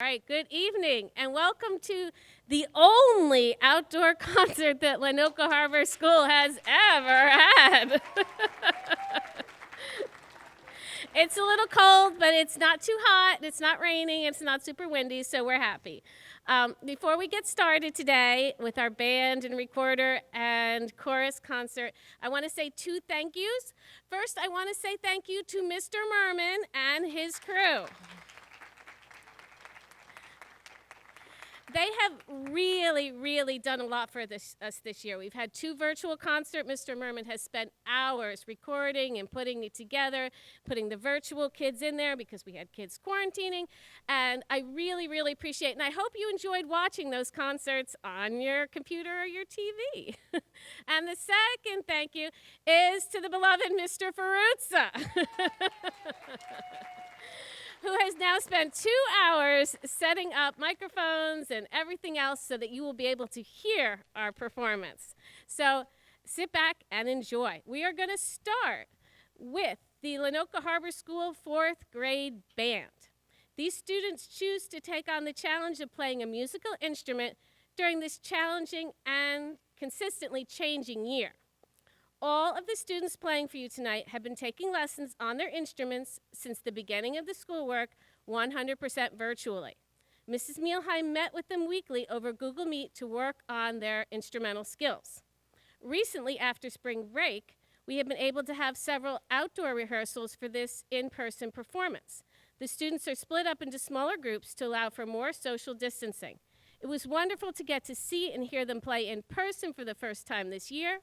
All right, good evening, and welcome to the only outdoor concert that Lanoka Harbor School has ever had. It's a little cold, but it's not too hot, it's not raining, it's not super windy, so we're happy. Before we get started today with our band and recorder and chorus concert, I want to say two thank yous. First, I want to say thank you to Mr. Merman and his crew. They have really done a lot for us this year. We've had 2 virtual concerts. Mr. Merman has spent hours recording and putting it together, putting the virtual kids in there because we had kids quarantining. And I really appreciate it. And I hope you enjoyed watching those concerts on your computer or your TV. And the second thank you is to the beloved Mr. Ferruzza. Who has now spent 2 hours setting up microphones and everything else so that you will be able to hear our performance. So sit back and enjoy. We are going to start with the Lanoka Harbor School 4th grade band. These students choose to take on the challenge of playing a musical instrument during this challenging and consistently changing year. All of the students playing for you tonight have been taking lessons on their instruments since the beginning of the schoolwork, 100% virtually. Mrs. Mielheim met with them weekly over Google Meet to work on their instrumental skills. Recently, after spring break, we have been able to have several outdoor rehearsals for this in-person performance. The students are split up into smaller groups to allow for more social distancing. It was wonderful to get to see and hear them play in person for the first time this year.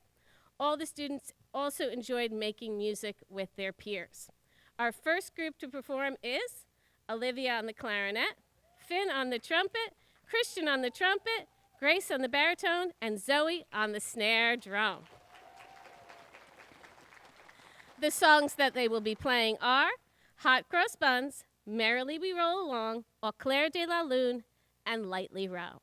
All the students also enjoyed making music with their peers. Our first group to perform is Olivia on the clarinet, Finn on the trumpet, Christian on the trumpet, Grace on the baritone, and Zoe on the snare drum. The songs that they will be playing are Hot Cross Buns, Merrily We Roll Along, Au Clair de la Lune, and Lightly Row.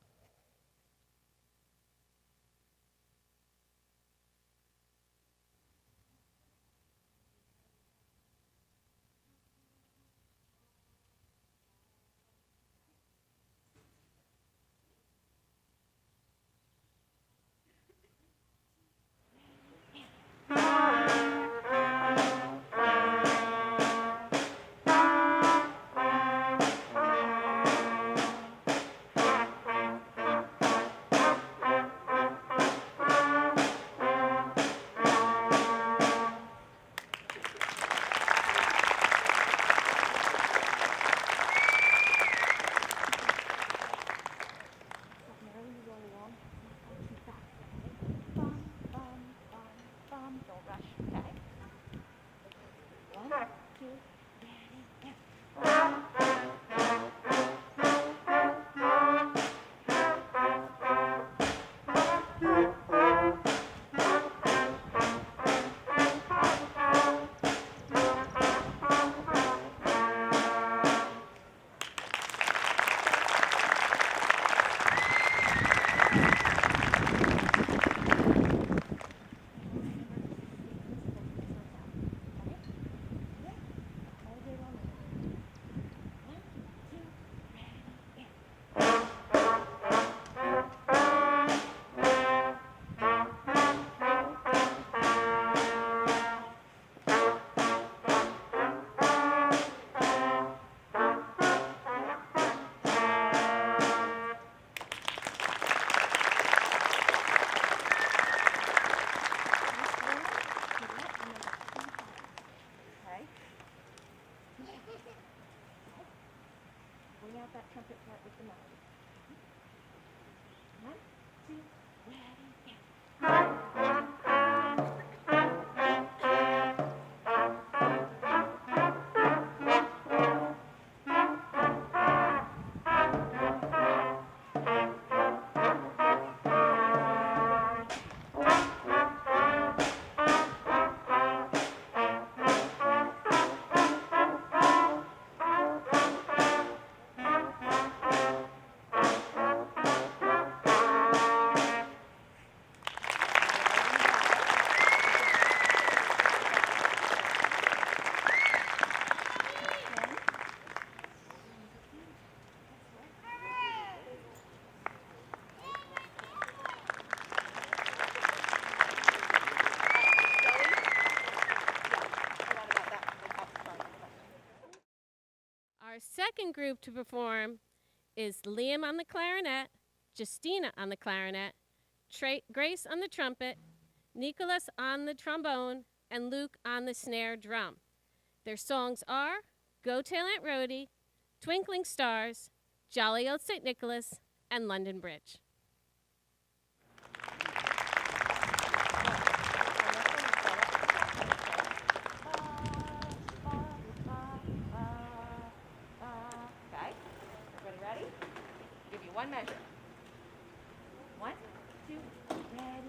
second group to perform is Liam on the clarinet, Justina on the clarinet, Grace on the trumpet, Nicholas on the trombone, and Luke on the snare drum. Their songs are Go Tell Aunt Rhody, Twinkling Stars, Jolly Old St. Nicholas, and London Bridge. Okay, everybody ready? Give you one measure. 1, 2, ready,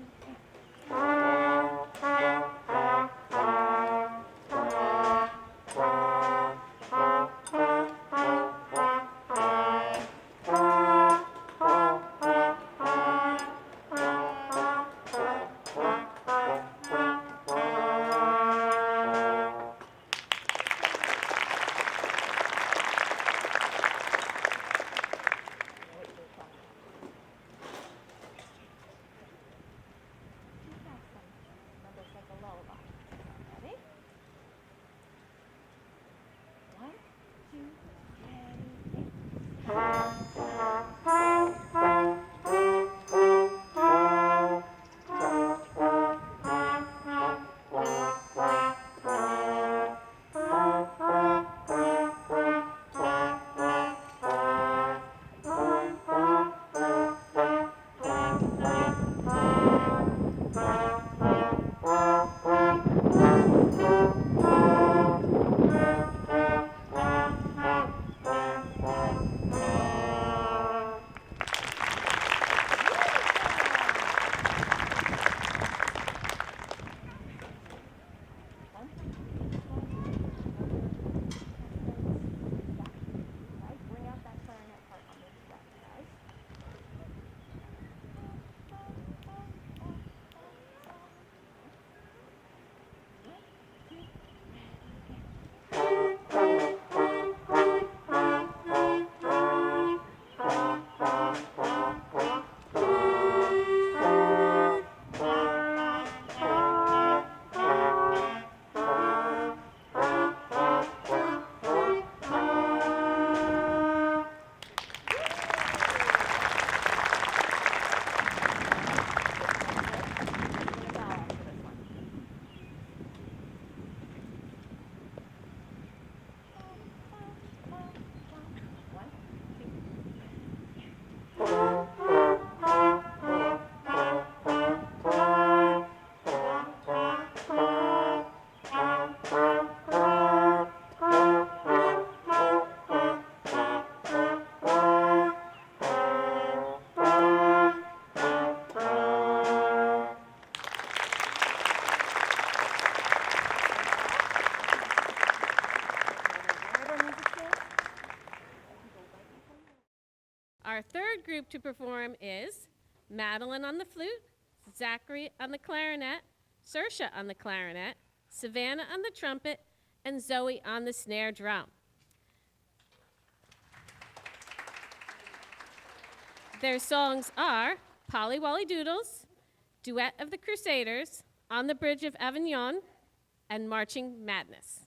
Our third group to perform is Madeline on the flute, Zachary on the clarinet, Saoirse on the clarinet, Savannah on the trumpet, and Zoe on the snare drum. Their songs are Polly Wolly Doodles, Duet of the Crusaders, On the Bridge of Avignon, and Marching Madness.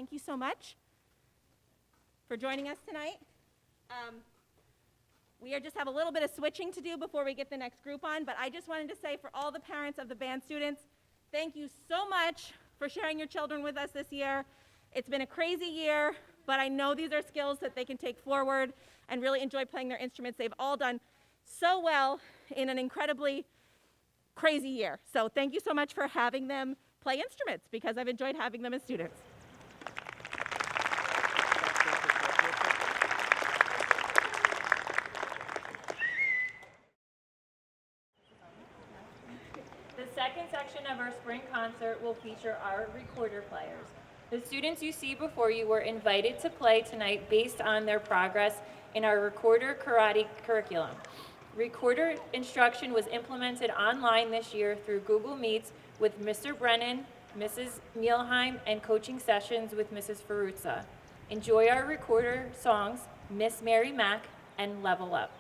thank you so much for joining us tonight. We just have a little bit of switching to do before we get the next group on, but I just wanted to say for all the parents of the band students, thank you so much for sharing your children with us this year. It's been a crazy year, but I know these are skills that they can take forward and really enjoy playing their instruments. They've all done so well in an incredibly crazy year. So thank you so much for having them play instruments, because I've enjoyed having them as students. The second section of our spring concert will feature our recorder players. The students you see before you were invited to play tonight based on their progress in our recorder karate curriculum. Recorder instruction was implemented online this year through Google Meets with Mr. Brennan, Mrs. Mielheim, and coaching sessions with Mrs. Ferruzza. Enjoy our recorder songs, Miss Mary Mac and Level Up.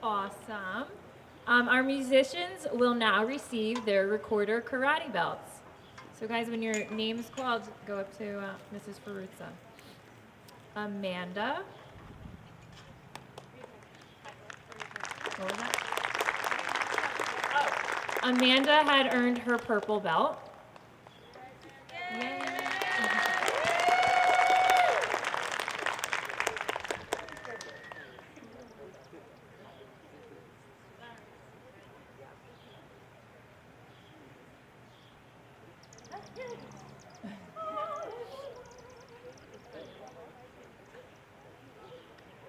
Awesome. Our musicians will now receive their recorder karate belts. So guys, when your name is called, go up to Mrs. Ferruzza. Amanda. What was that? Oh, Amanda had earned her purple belt. Yay.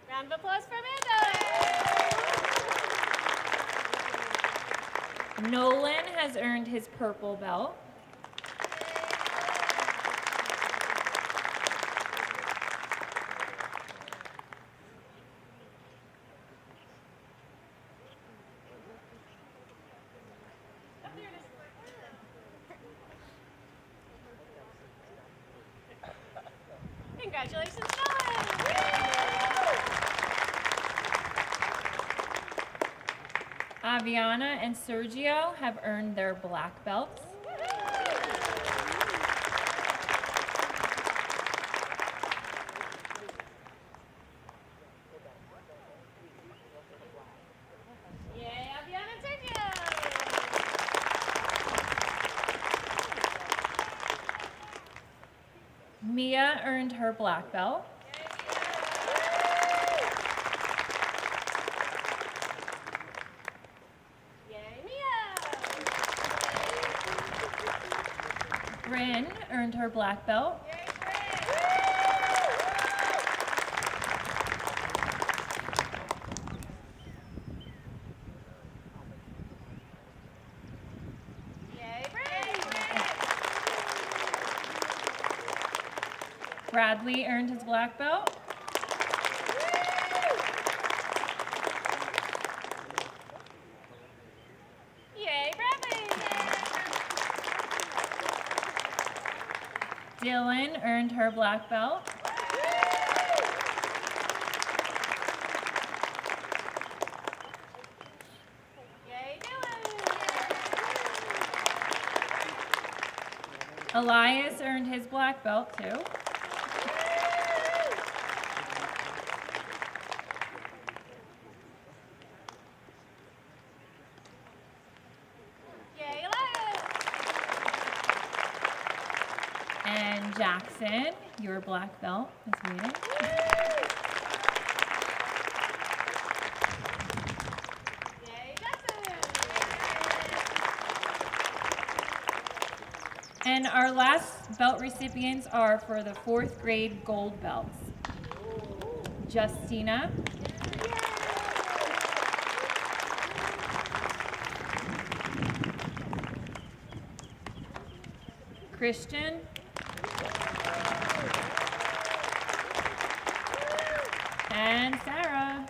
Round of applause for Amanda. Nolan has earned his purple belt. Congratulations, Nolan! Aviana and Sergio have earned their black belts. Yay, Aviana and Sergio! Mia earned her black belt. Yay, Mia! Bryn earned her black belt. Yay, Bryn! Bradley earned his black belt. Yay, Bradley! Dylan earned her black belt. Yay, Dylan! Elias earned his black belt too. Yay, Elias! And Jackson, your black belt is waiting. Yay, Jackson! And our last belt recipients are for the 4th grade gold belts. Justina, Christian, and Sarah.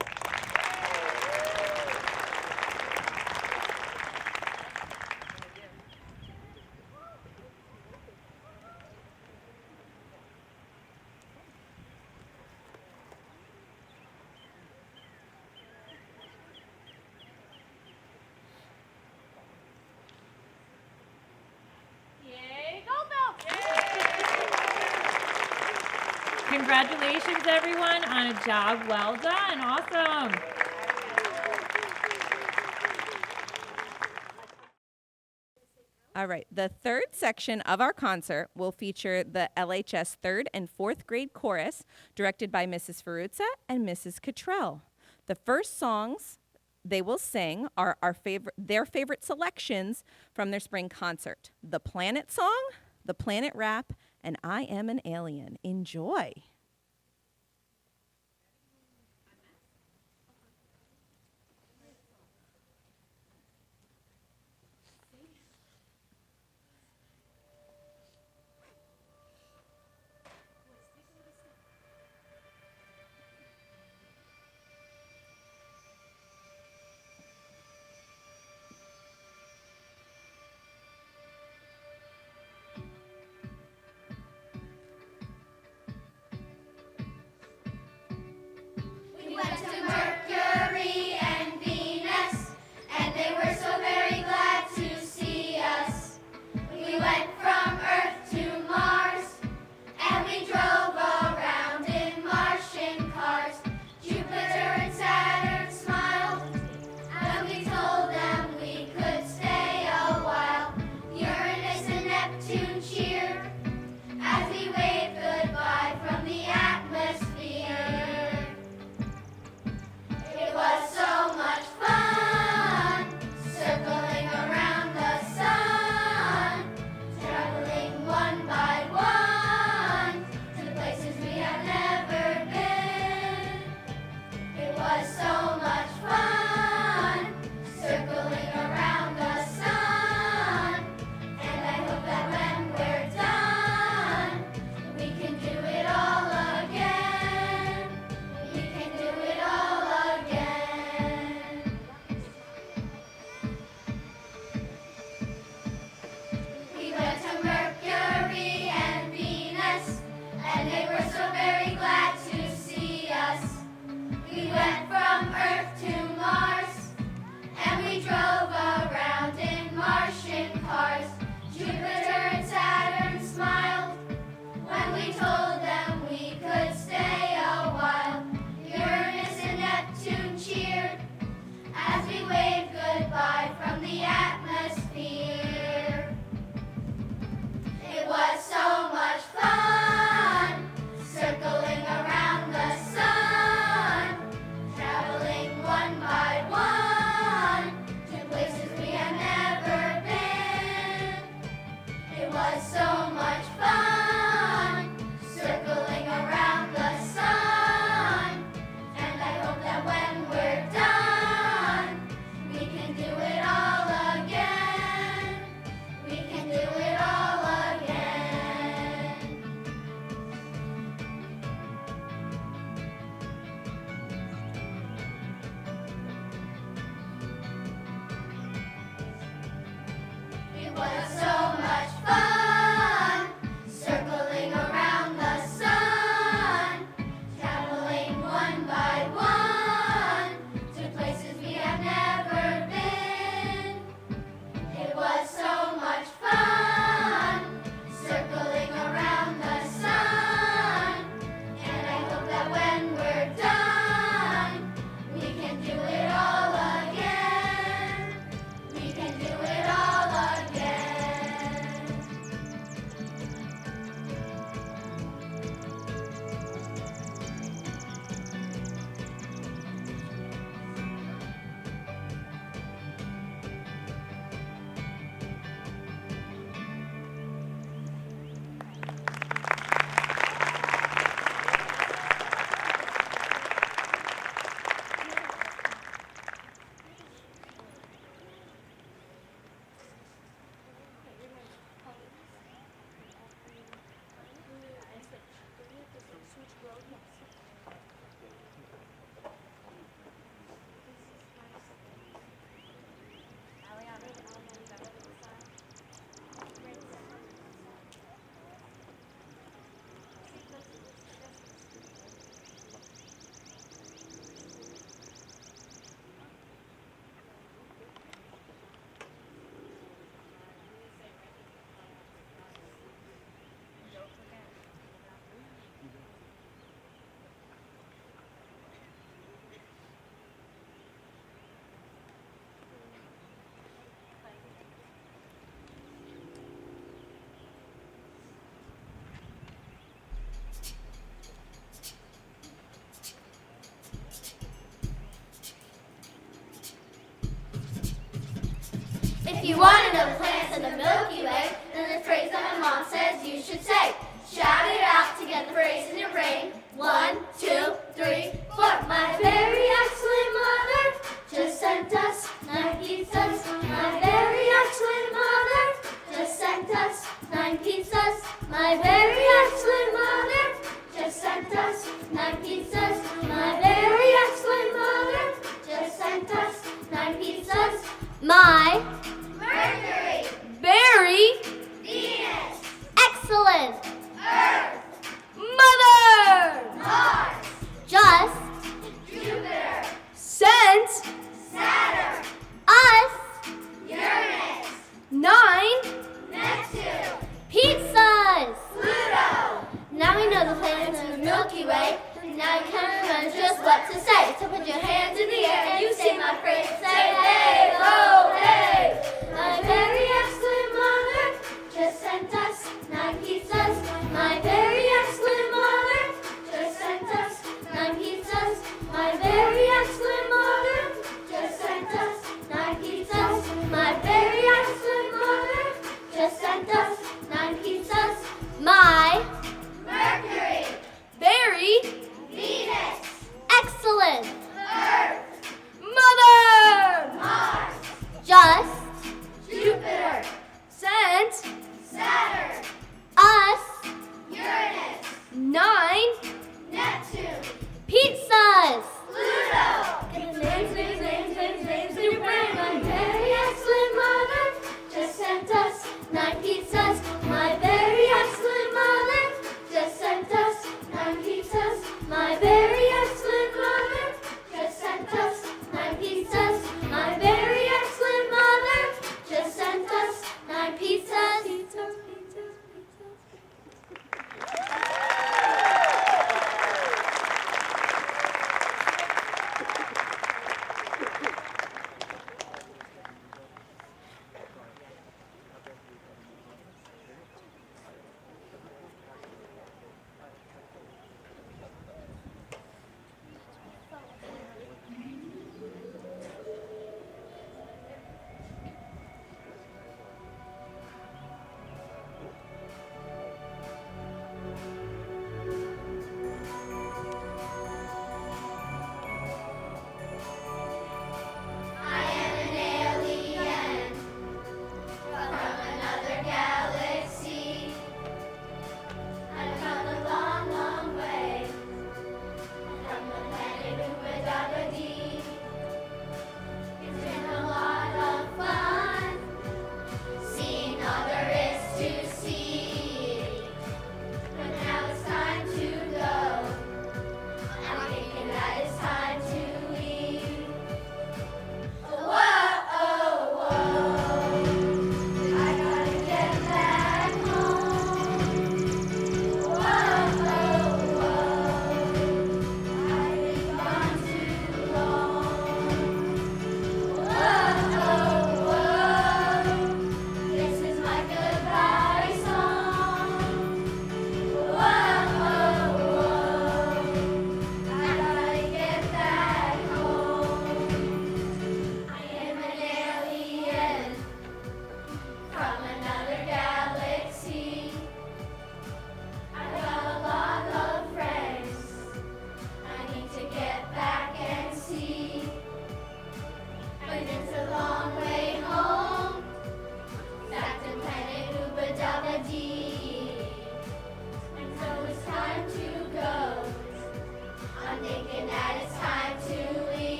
Yay, gold belt! Congratulations, everyone, on a job well done. Awesome. All right, the third section of our concert will feature the LHS 3rd and 4th grade chorus directed by Mrs. Ferruzza and Mrs. Cottrell. The first songs they will sing are their favorite selections from their spring concert. The Planet Song, the Planet Rap, and I Am an Alien. Enjoy. so much fun, circling around the sun. And I hope that when we're done, we can do it all again. We can do it all again. It was so much fun, circling around the sun, traveling one by one to places we have never been. It was so much fun, circling around the sun, and I hope that when we're done, we can do it all again. We can do it all again. If you want to know the planets in the Milky Way, then the phrase that my mom says you should say. Shout it out to get the phrase in your brain. 1, 2, 3, 4. My very excellent mother just sent us 9 pizzas. My very excellent mother just sent us 9 pizzas. My very excellent mother just sent us 9 pizzas. My very excellent mother just sent us 9 pizzas. My Mercury, Berry, Venus, excellent, Earth, Mother, Mars, just, Jupiter, sent, Saturn, us, Uranus, 9, Neptune, pizzas, Pluto. Now we know the planets in the Milky Way. Now you can remember just what to say. So put your hands in the air and you say my phrase. Say hey, ho, hey. My very excellent mother just sent us 9 pizzas. My very excellent mother just sent us 9 pizzas.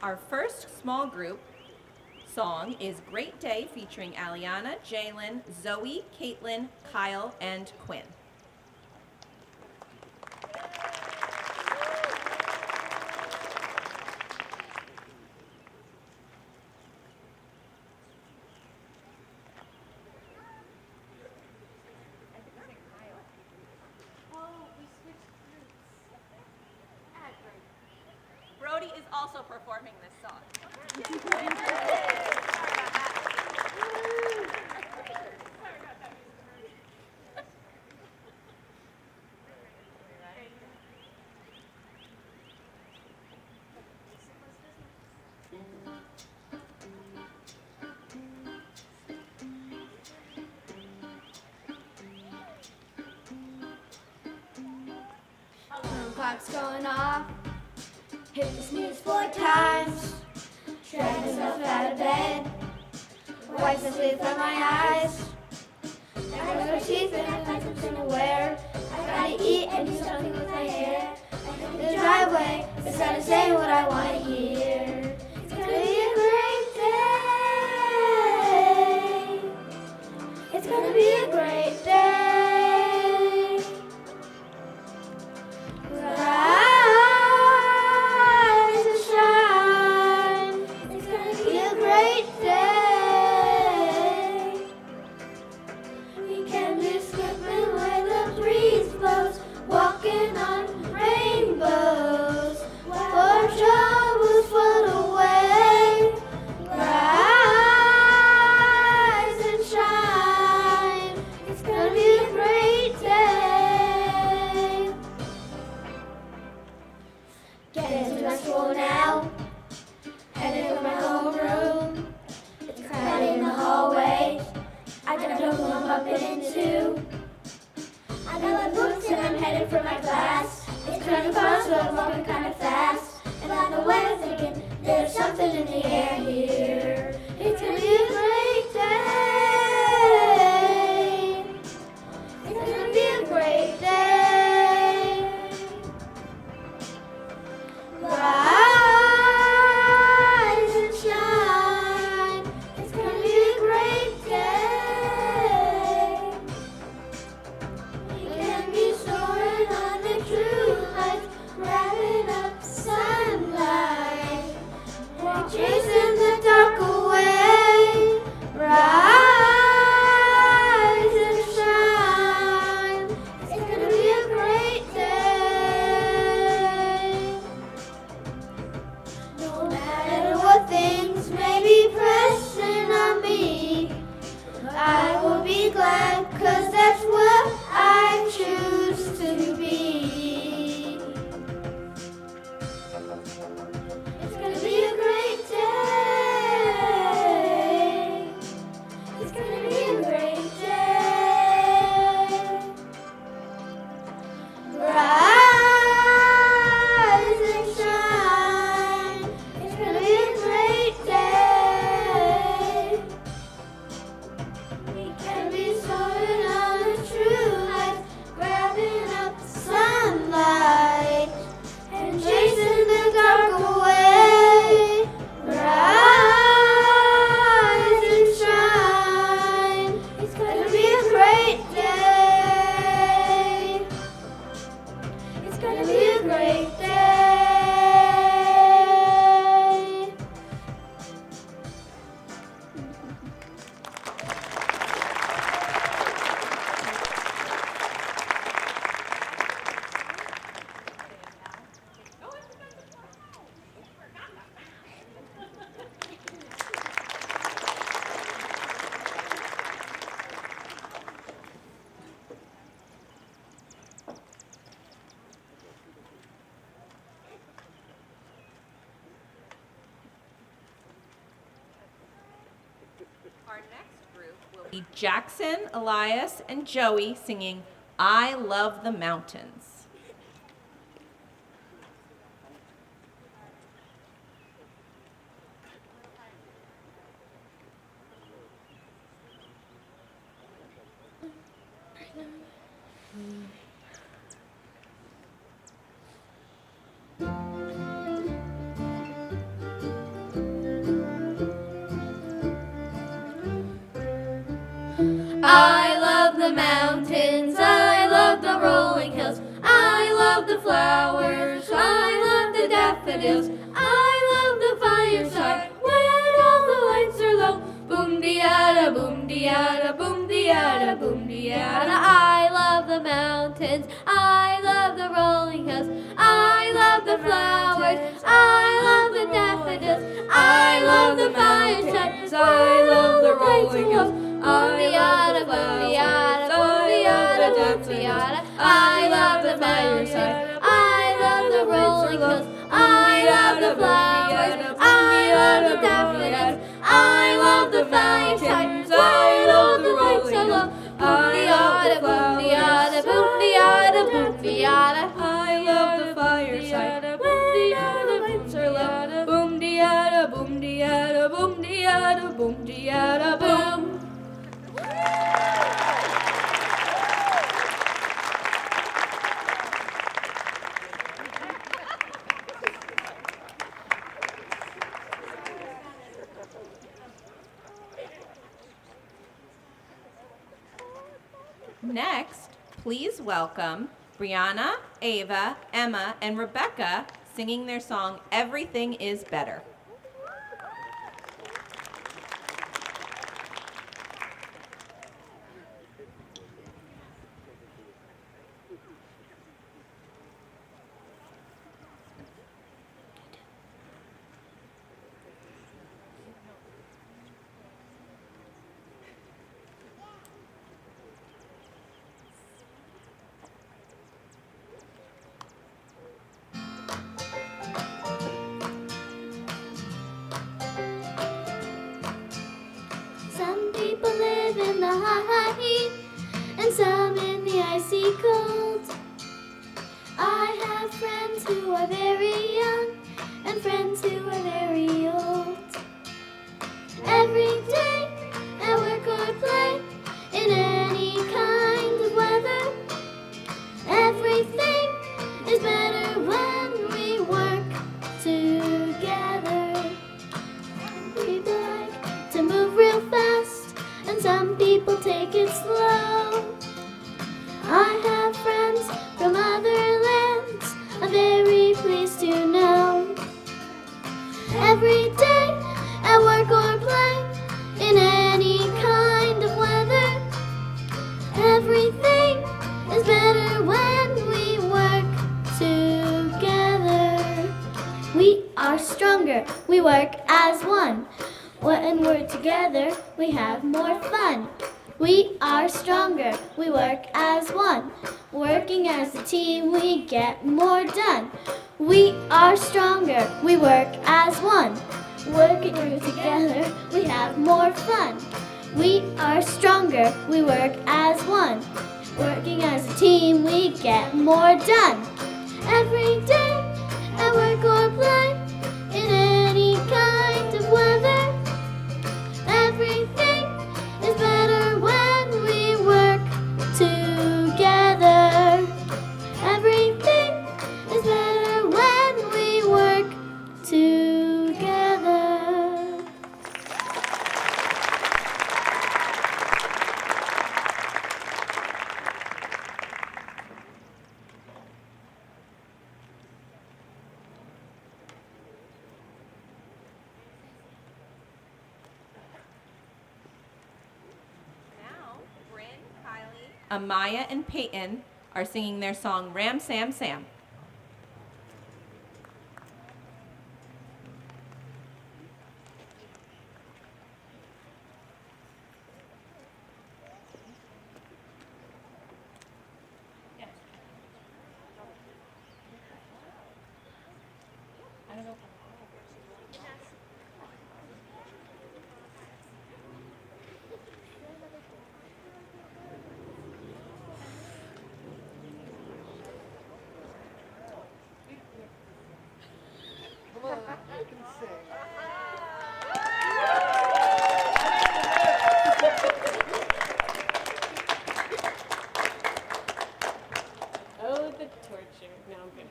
Our first small group song is Great Day featuring Aliana, Jalen, Zoe, Caitlin, Kyle, and Quinn. Brody is also performing this song. Alarm clock's going off. Hit the snooze 4 times. Drag myself out of bed. Wipe the sleep from my eyes. I brush my teeth and I find something to wear. I gotta eat and do something with my hair. I hit the driveway. It's gotta say what I want to hear. It's gonna be a great day. It's gonna be a great day. Rise and shine. It's gonna be a great day. We can be skipping where the breeze blows, walking on rainbows, our troubles float away. Rise and shine. It's gonna be a great day. Get into my school now, headed for my homeroom. It's crowded in the hallway. I don't know who I'm bumping into. I got my books and I'm headed for my class. It's kind of fun, so I'm walking kind of fast. And on the way I'm thinking, there's something in the air here. It's gonna be a great day. It's gonna be a great day. Rise and shine. It's gonna be a great day. We can be soaring on the true heights, wrapping up sunlight, chasing the dark away. Rise and shine. It's gonna be a great day. No matter what things may be pressing on me, I will be glad, 'cause that's what I choose to be. It's gonna be a great day. It's gonna be a great day. Rise and shine. It's gonna be a great day. We can be soaring on the true heights, grabbing up sunlight and chasing the dark away. Rise and shine. It's gonna be a great day. It's gonna be a great day. Our next group will be Jackson, Elias, and Joey singing I Love the Mountains. I love the mountains, I love the rolling hills, I love the flowers, I love the daffodils, I love the fireside when all the lights are low. Boom diada, boom diada, boom diada, boom diada. I love the mountains, I love the rolling hills, I love the flowers, I love the daffodils, I love the fireside, I love the rolling hills. Boom diada, boom diada, boom diada, boom diada. I love the fireside, I love the rolling hills, I love the flowers, I love the daffodils, I love the fireside, I love the lights are low. Boom diada, boom diada, boom diada, boom diada. I love the fireside when all the lights are low. Boom diada, boom diada, boom diada, boom diada, boom. Next, please welcome Brianna, Ava, Emma, and Rebecca singing their song, Everything is Better. Some people live in the hot heat, and some in the icy cold. I have friends who are very young, and friends who are very old. Every day, at work or play, in any kind of weather, everything is better when we work together. People like to move real fast, and some people take it slow. I have friends from other lands, I'm very pleased to know. Every day, at work or play, in any kind of weather, everything is better when we work together. We are stronger, we work as one. When we're together, we have more fun. We are stronger, we work as one. Working as a team, we get more done. We are stronger, we work as one. Working together, we have more fun. We are stronger, we work as one. Working as a team, we get more done. Every day, at work or play, in any kind of weather, everything is better when we work together. Everything is better when we work together. Now, Bryn, Kylie, Amaya, and Peyton are singing their song, Ram Sam Sam. Oh, the torture. No, I'm good.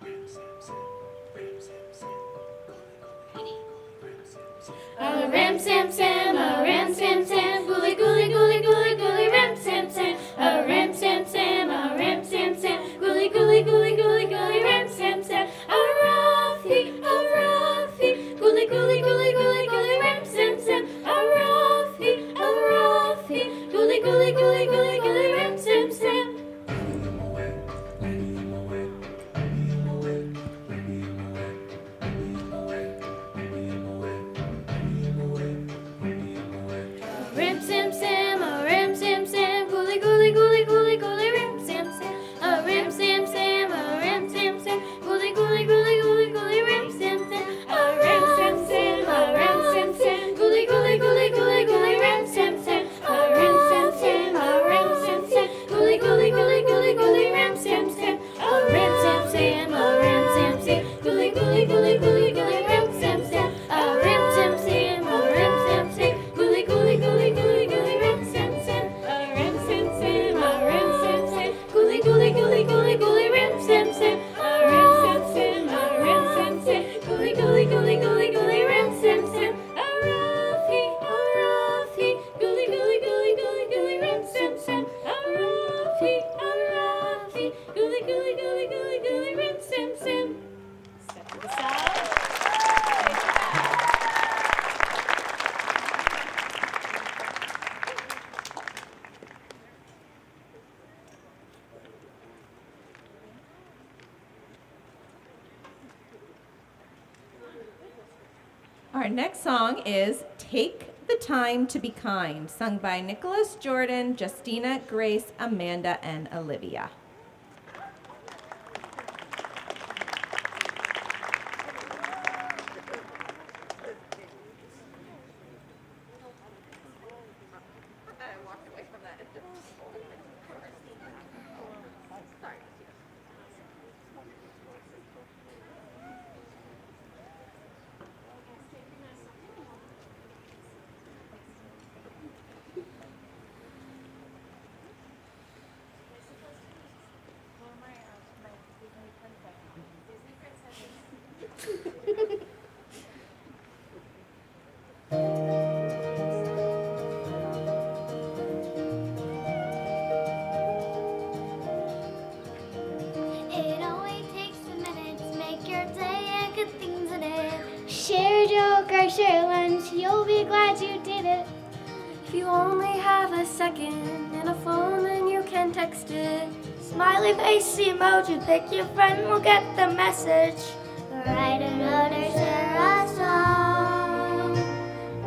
Ram, Sam, Sam. A ram sam sam, a ram sam sam, gooly gooly gooly gooly gooly ram sam sam. A ram sam sam, a ram sam sam, gooly gooly gooly gooly gooly ram sam sam. A Rafi, gooly gooly gooly gooly gooly ram sam sam. A Rafi, gooly gooly gooly gooly gooly ram sam sam. Ram sam sam, a ram sam sam, gooly gooly gooly gooly gooly ram sam sam. A ram sam sam, a ram sam sam, gooly gooly gooly gooly gooly ram sam sam. A ram sam sam, a ram sam sam, gooly gooly gooly gooly gooly ram sam sam. A ram sam sam, a ram sam sam, gooly gooly gooly gooly gooly ram sam sam. A ram sam sam, a ram sam sam, gooly gooly gooly gooly gooly ram sam sam. A ram sam sam, a ram sam sam, gooly gooly gooly gooly gooly ram sam sam. A ram sam sam, a ram sam sam, gooly gooly gooly gooly gooly ram sam sam. A ram sam sam, a ram sam sam, gooly gooly gooly gooly gooly ram sam sam. A Rafi, gooly gooly gooly gooly gooly ram sam sam. A Rafi, gooly gooly gooly gooly gooly ram sam sam. Step to the side. Our next song is Take the Time to Be Kind, sung by Nicholas, Jordan, Justina, Grace, Amanda, and Olivia. It only takes a minute to make your day and good things in it. Share a joke or share lunch, you'll be glad you did it. If you only have a second and a phone, then you can text it. Smiley face emoji, pick your friend, we'll get the message. Write a note or share a song.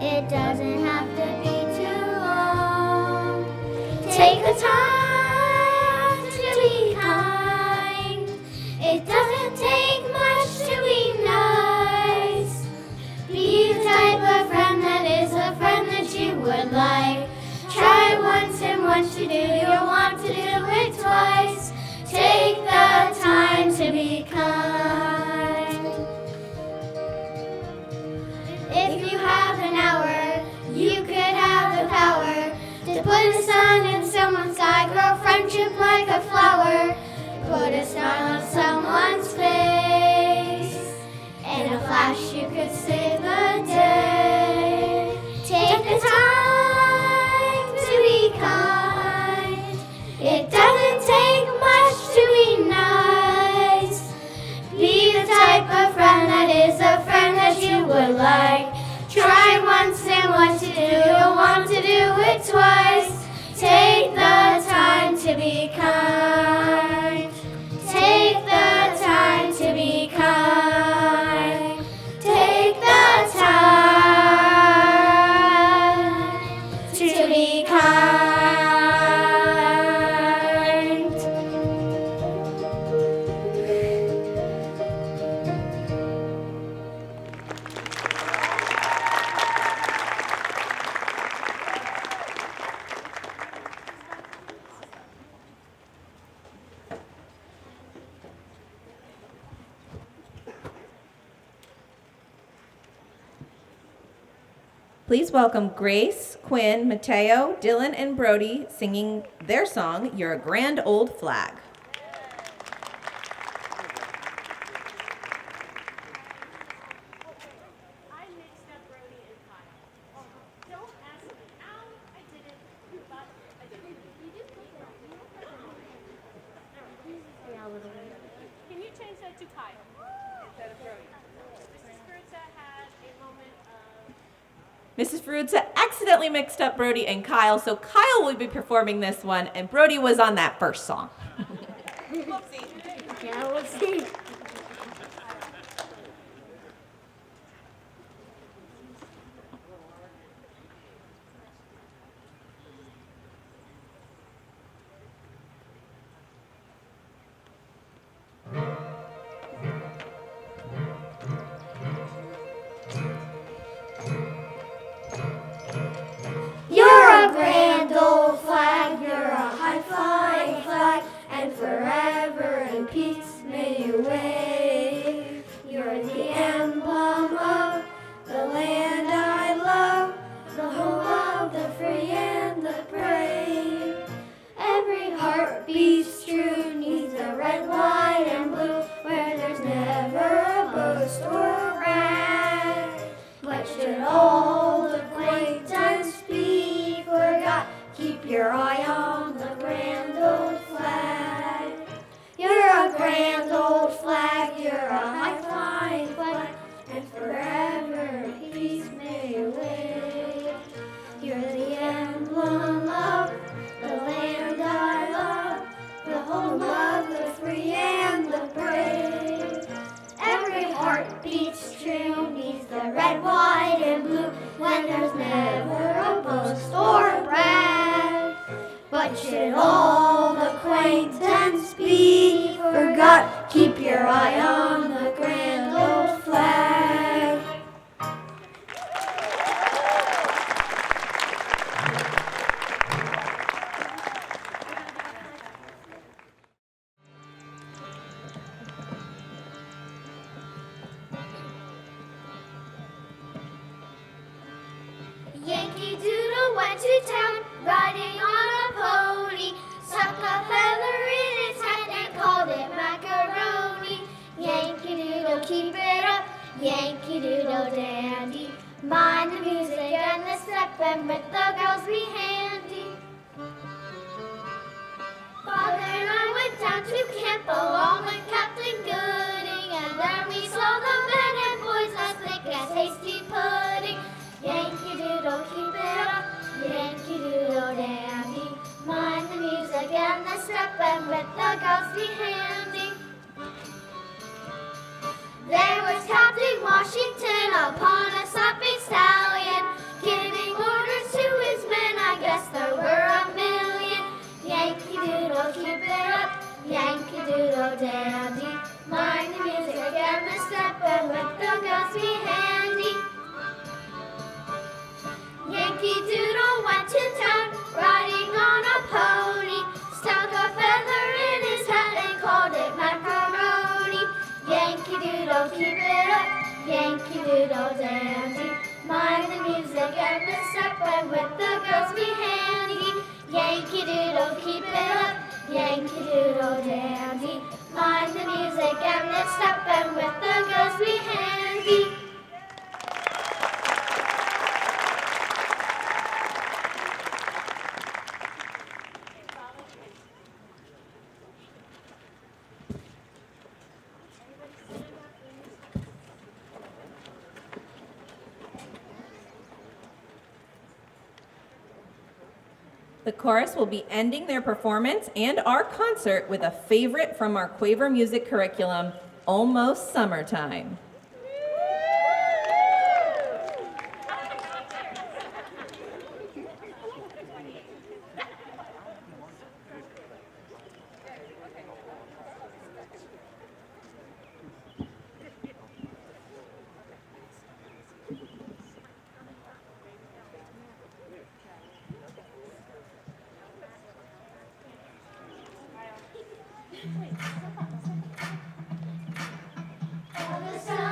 It doesn't have to be too long. Take the time to be kind. It doesn't take much to be nice. Be the type of friend that is a friend that you would like. Try once and once you do, you'll want to do it twice. Take the time to be kind. If you have an hour, you could have the power to put a sun in someone's eye, grow friendship like a flower. Put a smile on someone's face. In a flash, you could save the day. Take the time to be kind. It doesn't take much to be nice. Be the type of friend that is a friend that you would like. Try once and once you do, you'll want to do it twice. Take the time to be kind. Take the time to be kind. Take the time to be kind. Please welcome Grace, Quinn, Mateo, Dylan, and Brody singing their song, You're a Grand Old Flag. it to Kyle instead of Brody. Mrs. Fruta had a moment of... Mrs. Fruta accidentally mixed up Brody and Kyle, so Kyle will be performing this one, and Brody was on that first song. Whoopsie. Yeah, we'll see. You're a grand old flag, you're a high-flying flag, and forever in peace may you wave. You're the emblem of the land I love, the home of the free and the brave. Every heart beats true, needs the red, white, and blue, where there's never a boast or a rag. But should old acquaintance be forgot, keep your eye on the grand old flag. You're a grand old flag, you're a high-flying flag, and forever in peace may you wave. You're the emblem of the land I love, the home of the free and the brave. Every heart beats true, needs the red, white, and blue, when there's never a boast or a brag. But should old acquaintance be forgot, keep your eye on the grand old flag. Yankee Doodle went to town, riding on a pony, stuck a feather in his hat and called it macaroni. Yankee Doodle, keep it up, Yankee Doodle dandy. Mind the music and the step, and with the girls be handy. Father and I went down to camp along with Captain Gooding, and there we saw the men and boys as thick as hasty pudding. Yankee Doodle, keep it up, Yankee Doodle dandy. Mind the music and the step, and with the girls be handy. There was Captain Washington upon a slapping stallion, giving orders to his men, I guess there were a million. Yankee Doodle, keep it up, Yankee Doodle dandy. Mind the music and the step, and with the girls be handy. Yankee Doodle went to town, riding on a pony, stuck a feather in his hat and called it macaroni. Yankee Doodle, keep it up, Yankee Doodle dandy. Mind the music and the step, and with the girls be handy. Yankee Doodle, keep it up, Yankee Doodle dandy. Mind the music and the step, and with the girls be handy. The chorus will be ending their performance and our concert with a favorite from our Quaver music curriculum, Almost Summertime. The sun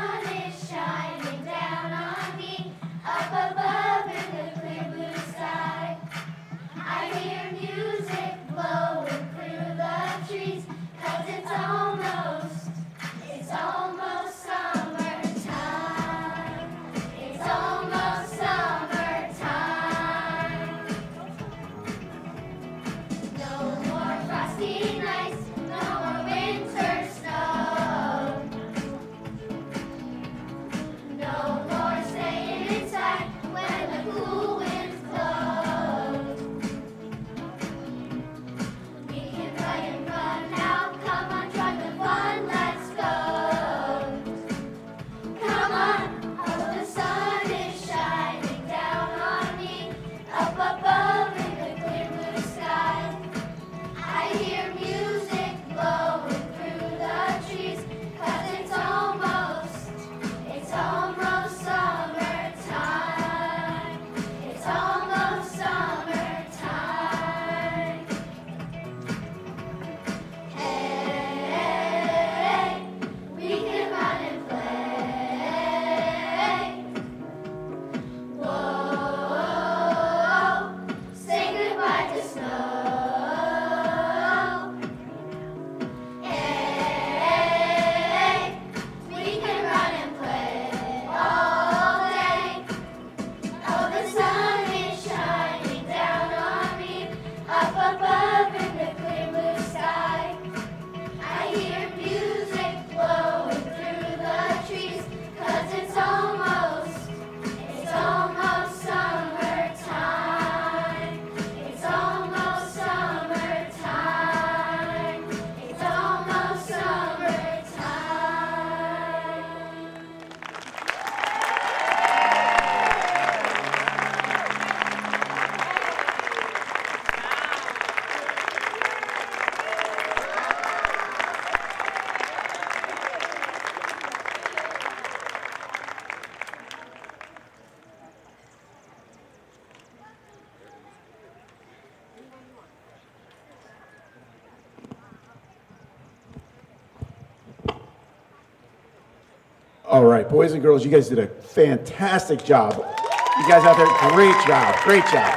All right, boys and girls, you guys did a fantastic job. You guys out there, great job, great job.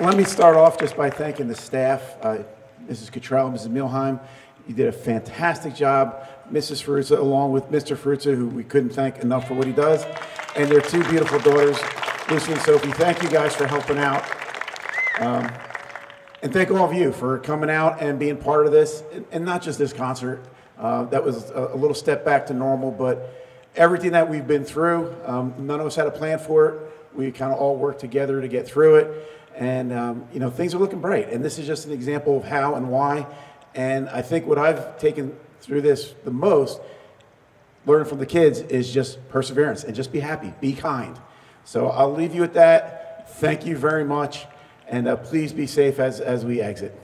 Let me start off just by thanking the staff, Mrs. Cottrell, Mrs. Milheim. You did a fantastic job. Mrs. Ferruzza, along with Mr. Ferruzza, who we couldn't thank enough for what he does, and their two beautiful daughters, Lucy and Sophie. Thank you guys for helping out. And thank all of you for coming out and being part of this, and not just this concert. That was a little step back to normal, but everything that we've been through, none of us had a plan for it. We kind of all worked together to get through it, and you know, things are looking bright. And this is just an example of how and why. And I think what I've taken through this the most, learning from the kids, is just perseverance and just be happy, be kind. So I'll leave you with that. Thank you very much, and please be safe as we exit.